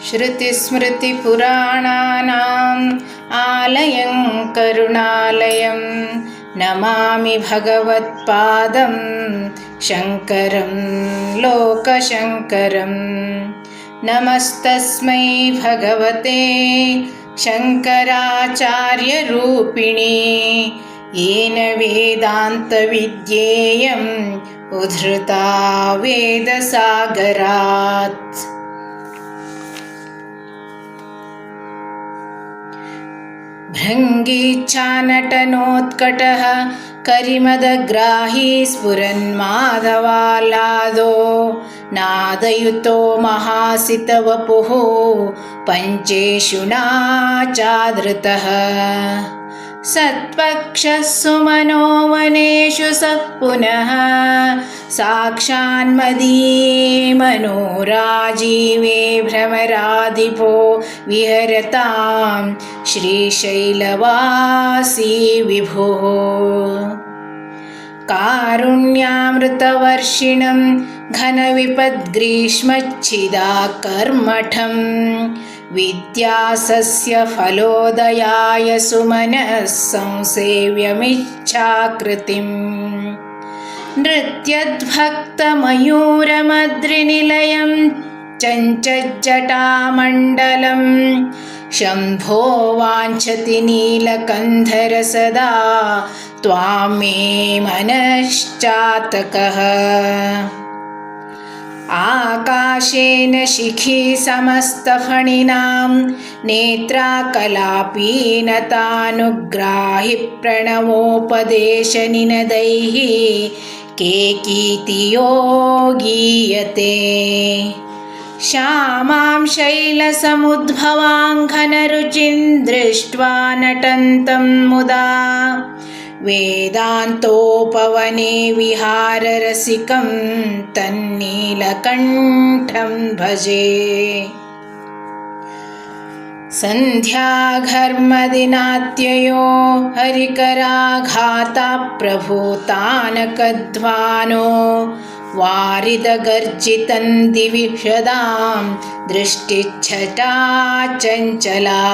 श्रुतिस्मृतिपुराणानाम् आलयं करुणालयं नमामि भगवत्पादं शङ्करं लोकशङ्करं। नमस्तस्मै भगवते शङ्कराचार्यरूपिणे येन वेदान्तविद्येयम् उद्धृता वेदसागरात्। भृङ्गीच्छानटनोत्कटः करिमदग्राही स्फुरन्माधवाह्लादो नादयुतो महासितवपुः पञ्चेषु नाचादृतः। सत्पक्षः सुमनो वनेषु सः पुनः साक्षान्मदीये मनोराजीवे भ्रमराधिपो विहरतां श्रीशैलवासी विभुः। कारुण्यामृतवर्षिणं घनविपद्ग्रीष्मच्छिदाकर्मठं विद्यासस्य फलोदयाय सुमनः संसेव्यमिच्छाकृतिम्। नृत्यद्भक्तमयूरमद्रिनिलयं चञ्चज्जटामण्डलं शम्भो वाञ्छति नीलकन्धर सदा त्वां मे मनश्चातकः। आकाशेन शिखी समस्तफणिनां नेत्राकलापीनतानुग्राहि प्रणवोपदेशनिनदैः केकीतियो गीयते। श्यामां शैलसमुद्भवां घनरुचिं दृष्ट्वा नटन्तं मुदा वेदान्तोपवने विहाररसिकं तन्नीलकण्ठं भजे। सन्ध्याघर्मदिनात्ययो हरिकराघाताप्रभूतानकध्वानो वारिदगर्जितं दिवि शदां दृष्टिच्छटा चञ्चला।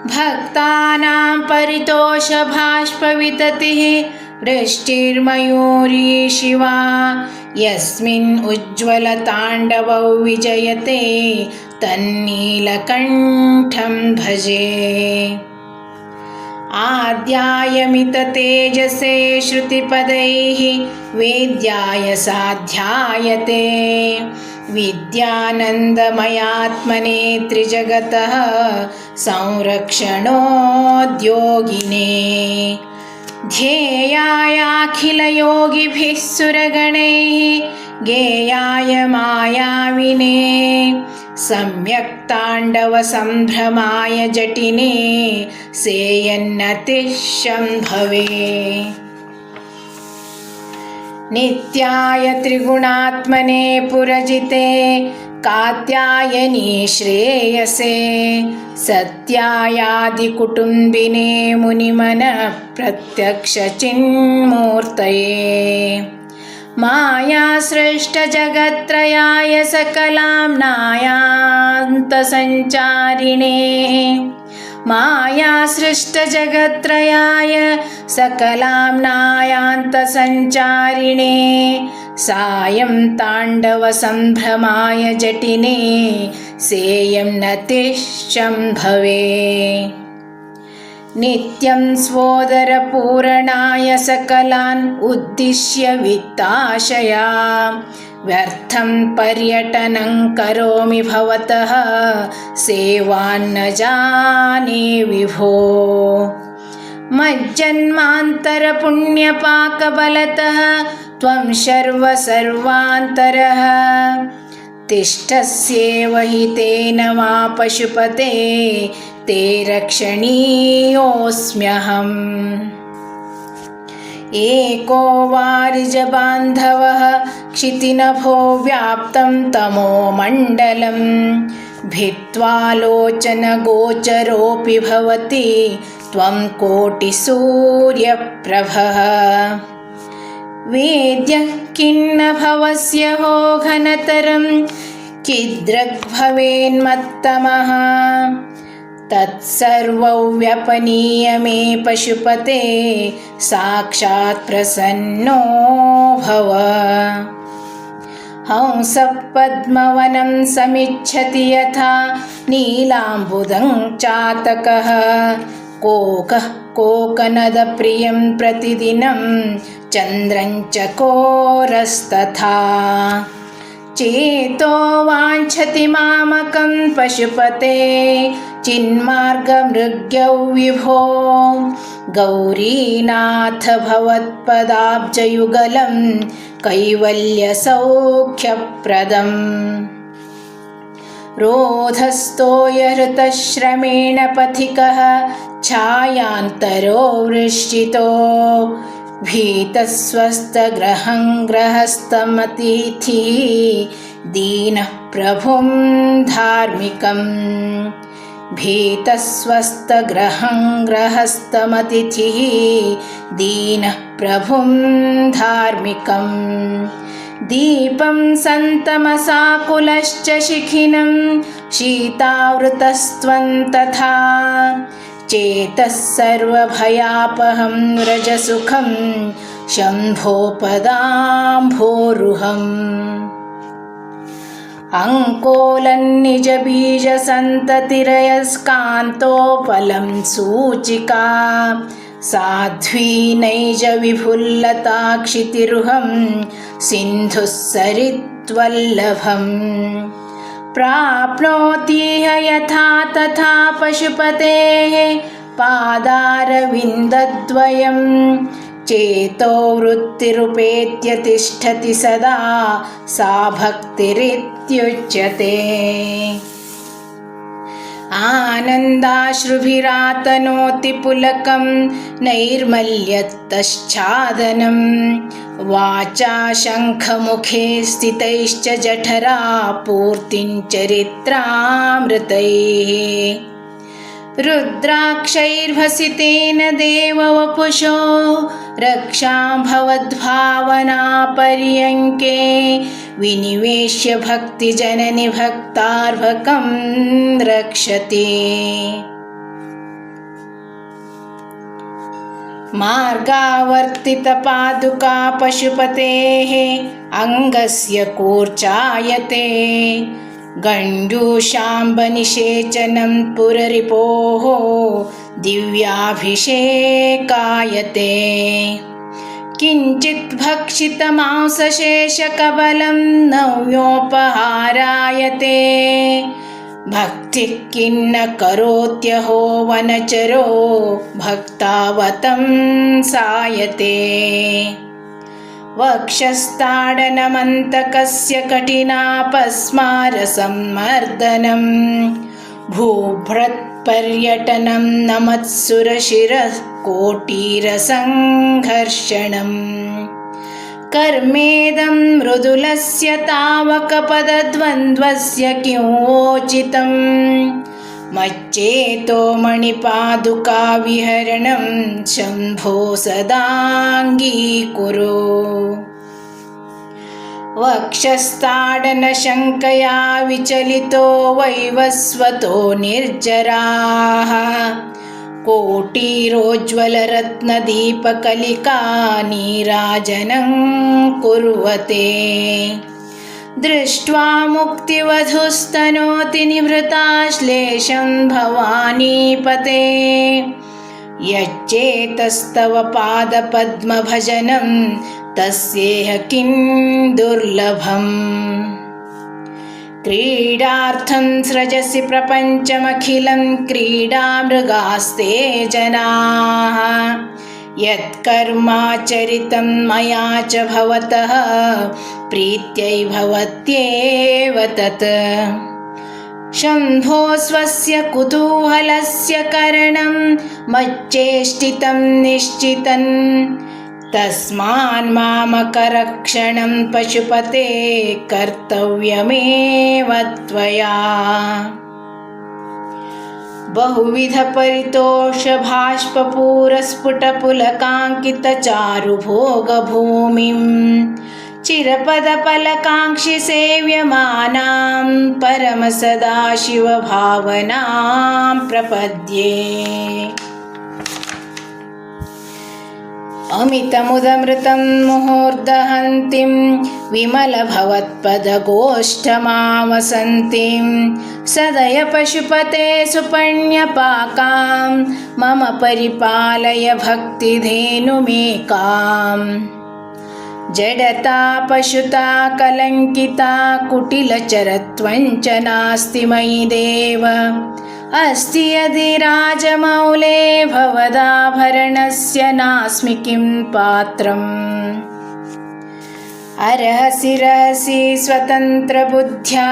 भक्तानां परितोषबाष्पविततिः वृष्टिर्मयूरी शिवा यस्मिन् उज्ज्वलताण्डवौ विजयते तन्नीलकण्ठं भजे। आद्यायमिततेजसे श्रुतिपदैः वेद्याय साध्यायते विद्यानन्दमयात्मने त्रिजगतः संरक्षणोद्योगिने। ध्येयायाखिलयोगिभिः सुरगणैः गेयाय मायाविने सम्यक्ताण्डवसम्भ्रमाय जटिने सेयन्नतिः शम्भवे। नित्याय त्रिगुणात्मने पुरजिते कात्यायनी श्रेयसे सत्यायादिकुटुम्बिने मुनिमनः प्रत्यक्षचिन्मूर्तये। मायासृष्टजगत्त्रयाय सकलाम्नायान्तसञ्चारिणे मायासृष्टजगत्त्रयाय सकलाम्नायान्तसञ्चारिणे सायं ताण्डवसम्भ्रमाय जटिने सेयं नतिः शम्भवे। नित्यं स्वोदरपूरणाय सकलान् उद्दिश्य वित्ताशया व्यर्थं पर्यटनं करोमि भवतः सेवान्न जाने विभो। मज्जन्मान्तरपुण्यपाकबलतः त्वं सर्वान्तरः तिष्ठस्येव हि तेन मा पशुपते ते रक्षणीयोऽस्म्यहम्। एको वारिजबान्धवः क्षितिनभो व्याप्तं तमो मण्डलं भित्त्वा लोचनगोचरोऽपि भवति त्वं कोटिसूर्यप्रभः। वेद्यः किन्न भवस्य हो घनतरं चिद्रग्भवेन्मत्तमः तत्सर्वव्यपनीय मे पशुपते साक्षात् प्रसन्नो भव। हंसः पद्मवनं समिच्छति यथा नीलाम्बुदं चातकः कोकः कोकनदप्रियं प्रतिदिनं चन्द्रं चकोरस्तथा चेतो वाञ्छति मामकं पशुपते चिन्मार्गमृग्यौ विभो गौरीनाथ भवत्पदाब्जयुगलं कैवल्यसौख्यप्रदम्। रोधस्थो यहृतश्रमेण पथिकः छायान्तरो वृश्चितो भीतस्वस्थग्रहं ग्रहस्थमतिथिः दीनः प्रभुं धार्मिकम्। भीतस्वस्थग्रहं ग्रहस्थमतिथिः दीनः प्रभुं धार्मिकम्। दीपं सन्तमसाकुलश्च शिखिनं शीतावृतस्त्वं तथा चेतः सर्वभयापहं व्रजसुखं शम्भोपदाम्भोरुहम्। अङ्कोलन्निजबीजसन्ततिरयस्कान्तोपलं सूचिका साध्वी नैजविभुल्लताक्षितिरुहं सिन्धुः सरित्वल्लभम्। प्राप्नोतीह यथा तथा पशुपतेः पादारविन्दद्वयं चेतो वृत्तिरुपेत्य तिष्ठति सदा सा भक्तिरित्युच्यते। आनन्दाश्रुभिरातनोति पुलकं नैर्मल्यतश्चादनं वाचा शङ्खमुखे स्थितैश्च जठरा पूर्तिं चरित्रामृतैः। रुद्राक्षैर्भसितेन देववपुषो रक्षां भवद्भावनापर्यङ्के विनिवेश्य भक्तिजननि भक्तार्भकं रक्षति। मार्गावर्तितपादुका पशुपतेः अङ्गस्य कूर्चायते गण्डूशाम्बनिषेचनं पुररिपोः दिव्याभिषेकायते। किञ्चित् भक्षितमांसशेषकबलं नव्योपहारायते भक्तिः किन्न करोत्यहो वनचरो भक्तावतं सायते। वक्षस्ताडनमन्तकस्य कठिनापस्मारसम्मर्दनं भूभृत्पर्यटनं नमत्सुरशिरः कोटिरसङ्घर्षणम्। कर्मेदं मृदुलस्य तावकपदद्वन्द्वस्य किंवोचितम् मच्चेतो मणिपादुका विहरणं शम्भो सदाङ्गीकुरु। वक्षस्ताडनशङ्कया विचलितो वैवस्वतो निर्जराः कोटिरोज्ज्वलरत्नदीपकलिका नीराजनं कुर्वते। दृष्ट्वा मुक्तिवधुस्तनोति निभृताश्लेषं भवानीपते यच्चेतस्तव पादपद्मभजनं तस्येह किं दुर्लभम्। क्रीडार्थं सृजसि प्रपञ्चमखिलं क्रीडामृगास्ते जनाः यत्कर्माचरितं मया च भवतः प्रीत्यै भवत्येव तत्। शम्भो स्वस्य कुतूहलस्य करणं मच्चेष्टितं निश्चितं तस्मान्मामकरक्षणं पशुपते कर्तव्यमेव त्वया। बहुविधपरितोषभाष्पपूरस्फुटपुलकाङ्कितचारुभोगभूमिं चिरपदफलकाङ्क्षि सेव्यमानां परमसदाशिवभावनां प्रपद्ये। अमितमुदमृतं मुहूर्दहन्तीं विमलभवत्पदगोष्ठमावसन्तीं सदय पशुपते सुपण्यपाकां मम परिपालय भक्तिधेनुमेकाम्। जडता पशुता कलङ्किता कुटिलचरत्वञ्च नास्ति मयि देव। अस्ति यदि राजमौले भवदाभरणस्य नास्मि किं पात्रम्। अर्हसि रहसि स्वतन्त्रबुद्ध्या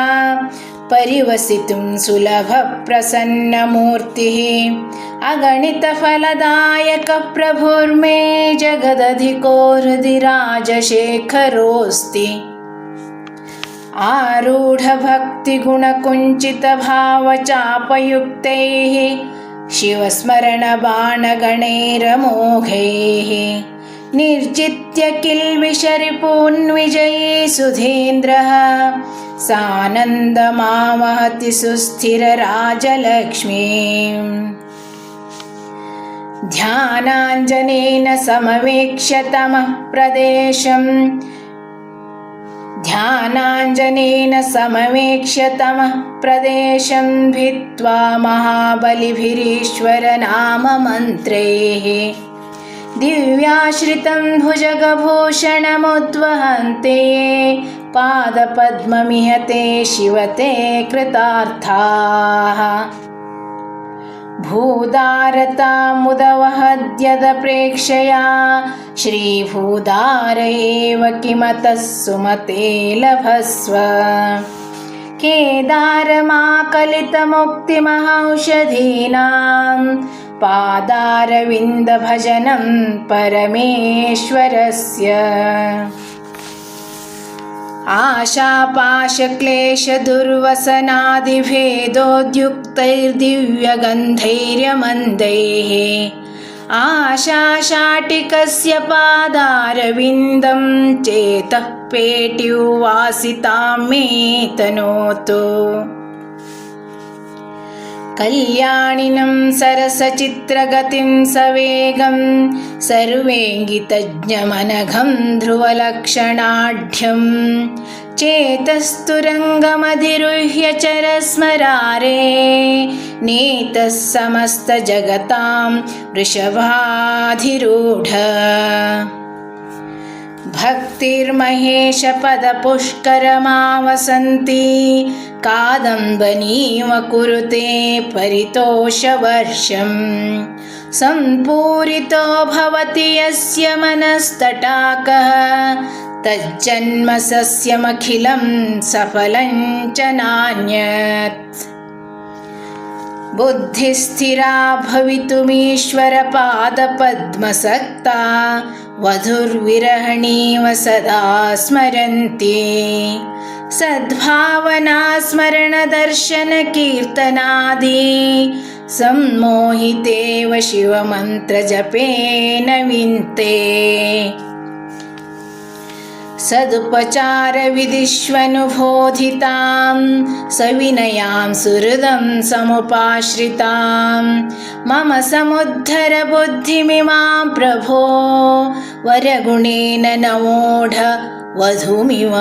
परिवसितुं सुलभप्रसन्नमूर्तिः। अगणितफलदायकः प्रभुर्मे जगदधिको हृदि राजशेखरोऽस्ति। आरूढभक्तिगुणकुञ्चितभावचापयुक्तैः शिवस्मरणबाणगणैरमोघैः निर्जित्य किल्बिषरिपून्विजयी सुधीन्द्रः सानन्दमावहति सुस्थिरराजलक्ष्मीम्। ध्यानाञ्जनेन समवेक्ष्य तमः प्रदेशम् भित्त्वा महाबलिभिरीश्वरनाममन्त्रैः दिव्याश्रितं भुजगभूषणमुद्वहन्ते पादपद्ममिह ते शिव ते कृतार्थाः। भूदारतामुदवहद्यदप्रेक्षया श्रीभूदार एव किमतः सुमते लभस्व। केदारमाकलितमुक्तिमहौषधीनां पादारविन्दभजनं परमेश्वरस्य। आशापाशक्लेशदुर्वसनादिभेदोद्युक्तैर्दिव्यगन्धैर्यमन्दैः आशाशाटिकस्य पादारविन्दं चेतः पेट्युवासितां मे तनोतु। कल्याणिनं सरसचित्रगतिं सवेगं सर्वेङ्गितज्ञमनघं ध्रुवलक्षणाढ्यं चेतस्तुरङ्गमधिरुह्य चरस्मरारे नीतः समस्तजगतां वृषभाधिरूढ। भक्तिर्महेशपदपुष्करमावसन्ती कादम्बनीव कुरुते परितोषवर्षम्। सम्पूरितो भवति यस्य मनस्तटाकः तज्जन्म सस्यमखिलं सफलं च नान्यत्। बुद्धिस्थिरा भवितुमीश्वरपादपद्मसक्ता वधुर्विरहणीव सदा स्मरन्ति। सद्भावना स्मरणदर्शनकीर्तनादि सम्मोहितेव शिवमन्त्रजपेन विन्ते। सदुपचारविधिष्वनुबोधितां सविनयां सुहृदं समुपाश्रितां मम समुद्धर बुद्धिमिमां प्रभो वरगुणेन नवोढ वधूमिव।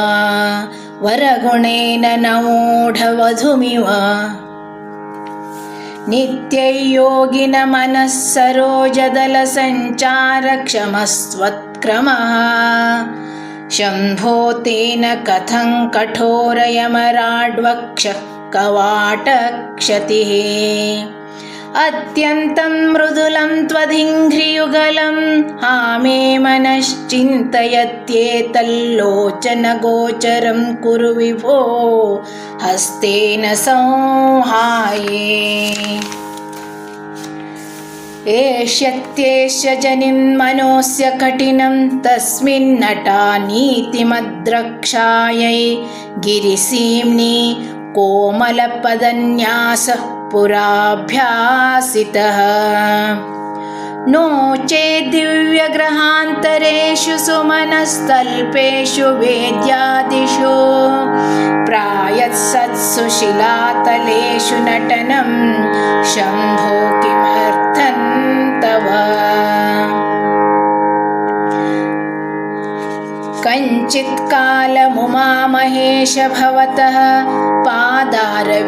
वरगुणेन नवोढ वधूमिव। नित्ययोगिन मनः सरोजदलसञ्चारक्षमस्त्वत्क्रमः शम्भो तेन कथं कठोरयमराड्वक्षः कवाटक्षतिः। अत्यन्तं मृदुलं त्वधिङ्घ्रियुगलं हा मे मनश्चिन्तयत्येतल्लोचनगोचरं कुरु विभो हस्तेन संहाये। एष्यत्येष्य जनिन्मनोऽस्य कठिनं तस्मिन्नटा नीतिमद्रक्षायै गिरिसीम्नि कोमलपदन्यासः पुराभ्यासितः। नो चेत् दिव्यग्रहान्तरेषु सुमनस्तल्पेषु वेद्यादिषु प्रायत्सत्सु शिलातलेषु नटनं शम्भो किमर्थं तव। कञ्चित्कालमुमामहेश भवतः पादारविन्दार्चनैः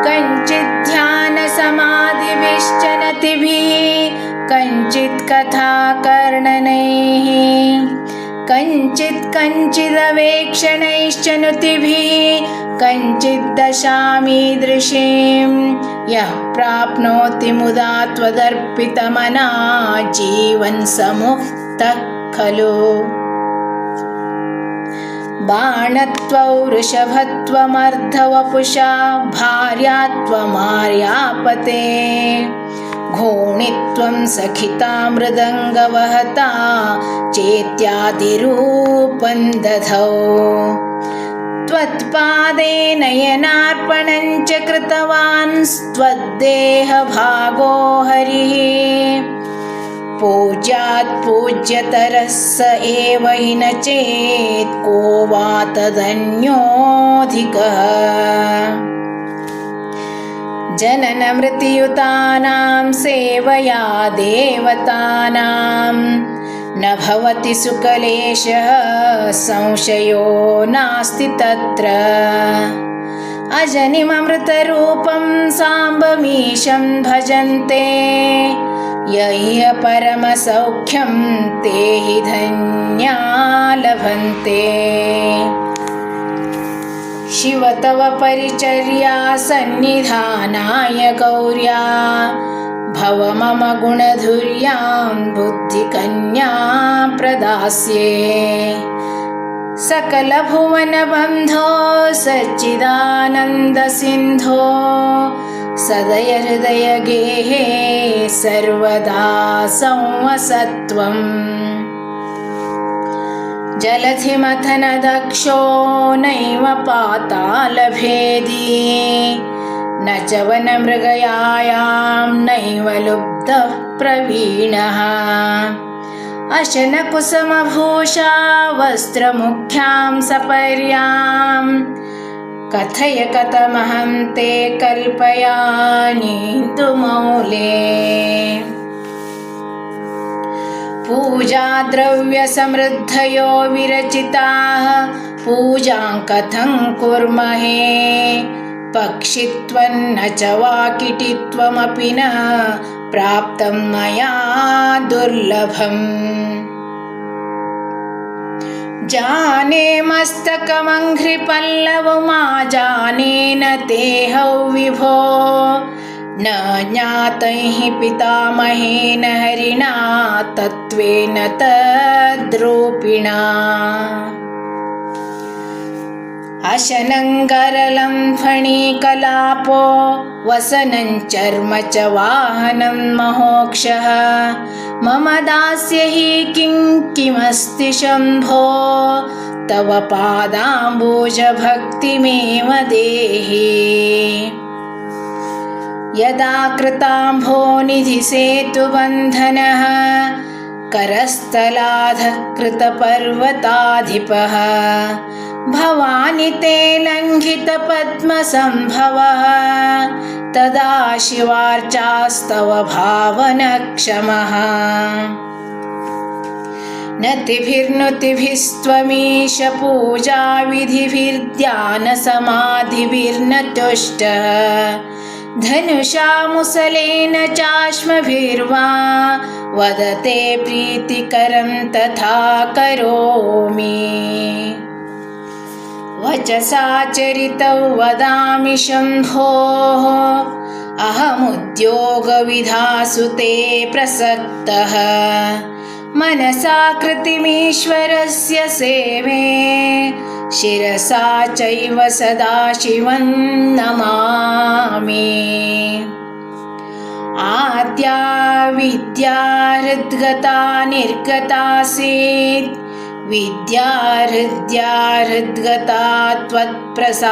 कञ्चिद्ध्यानसमाधिभिश्च नतिभिः कञ्चित्कथाकर्णनैः कञ्चिदवेक्षणैश्च नुतिभिः कञ्चिद्दशामीदृशीं यः प्राप्नोति मुदा त्वदर्पितमना जीवन् समुक्तः खलु। बाणत्ववृषभत्वमर्धवपुषा भार्यात्वमार्यापते घोणित्वं सखिता मृदङ्गवहता चेत्यादिरूपं दधौ त्वत्पादे नयनार्पणं च कृतवान् त्वद्देहभागो हरिः पूज्यात् पूज्यतरः स एव हि न चेत् को वा तदन्योऽधिकः। जननमृत्युयुतानां सेवया देवतानां न भवति सुकलेशः संशयो नास्ति तत्र। अजनिममृतरूपं साम्बमीशं भजन्ते यह्य परमसौख्यं ते हि धन्या लभन्ते। शिव तव परिचर्या सन्निधानाय गौर्या भव मम गुणधुर्यां बुद्धिकन्यां प्रदास्ये। सकलभुवनबन्धो सच्चिदानन्दसिन्धो सदय हृदय गेहे सर्वदा संवसत्वम्। जलधिमथनदक्षो नैव पातालभेदी न च वनमृगयायां नैव लुब्धः प्रवीणः। अशनकुसुमभूषा वस्त्रमुख्यां सपर्यां कथय कथमहं ते कल्पयानीन्दुमौले। पूजाद्रव्यसमृद्धयो विरचिताः पूजां कथं कुर्महे पक्षित्वन्न च वाकिटित्वमपि न प्राप्तं मया दुर्लभम्। जाने मस्तकमङ्घ्रिपल्लवमा जाने न तेहौ विभो न ज्ञातैः पितामहेन हरिणा तत्त्वेन तद्रूपिणा। अशनं गरलं फणीकलापो वसनं चर्म च वाहनं महोक्षः मम दास्य हि किमस्ति शम्भो तव पादाम्बुजभक्तिमेव देहि। यदा कृताम्भोनिधिसेतुबन्धनः करस्थलाधः कृतपर्वताधिपः भवानि ते लङ्घितपद्मसम्भवः तदा शिवार्चास्तव भावनक्षमः। नतिभिर्नुतिभिस्त्वमीश पूजाविधिभिर्ध्यानसमाधिभिर्न तुष्टः धनुषा मुसलेन चाश्मभिर्वा वदते प्रीतिकरं तथा करोमि। वचसा चरितौ वदामि शम्भोः अहमुद्योगविधासु ते प्रसक्तः मनसा कृतिमीश्वरस्य सेवे शिरसा चैव सदा शिवं नमामि। आद्या विद्या हृद्गता निर्गतासीत् विद्या हृद्गता त्वत्प्रसादात्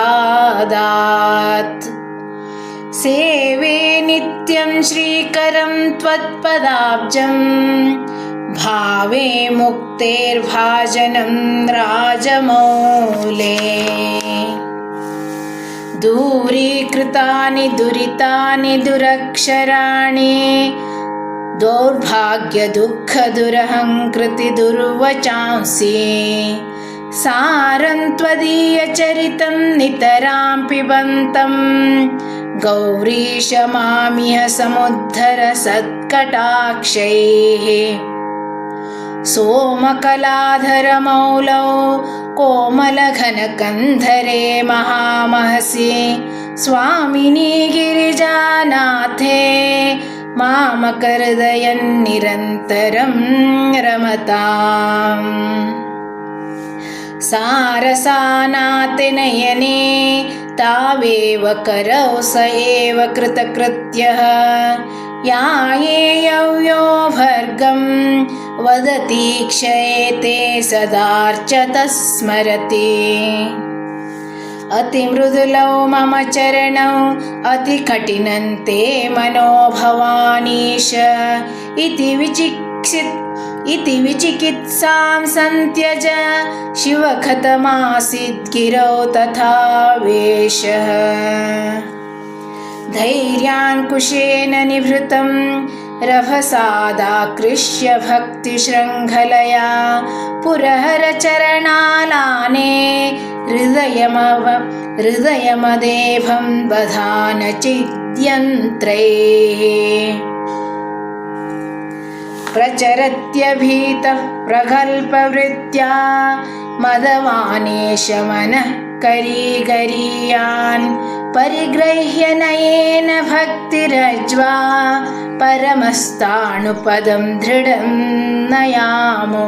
सेवे नित्यं श्रीकरं त्वत्पदाब्जं भावे मुक्तेर्भाजनं राजमौले दूरीकृतानि दुरितानि दुरक्षराणि दौर्भाग्यदुःखदुरहङ्कृति दुर्वचांसि सारं त्वदीयचरितं नितरां पिबन्तं गौरीश मामिह समुद्धर सत्कटाक्षैः सोमकलाधरमौलौ कोमलघनकन्धरे महामहसि स्वामिनि गिरिजानाथे मामकर्दयन्निरन्तरं रमताम् सारसानातिनयने तावेव करौ स एव कृतकृत्यः यायेयव्यो भर्गं वदति क्षयेते सदार्चतः स्मरति अतिमृदुलौ मम चरणौ अतिकठिनन्ते मनो भवानीश इति विचिकित्सां सन्त्यज शिवखतमासीद्गिरौ तथा वेशः धैर्याङ्कुशेन निभृतं रभसादाकृष्य भक्तिशृङ्खलया पुरहरचरणालाने हृदयमदेभं बधान चिद्यन्त्रैः प्रचरत्यभीतः प्रगल्भवृत्त्या मदवानेश मनः करीगरीयान् परिगृह्य नयेन भक्तिरज्वा परमस्ताणुपदं दृढं नयामो।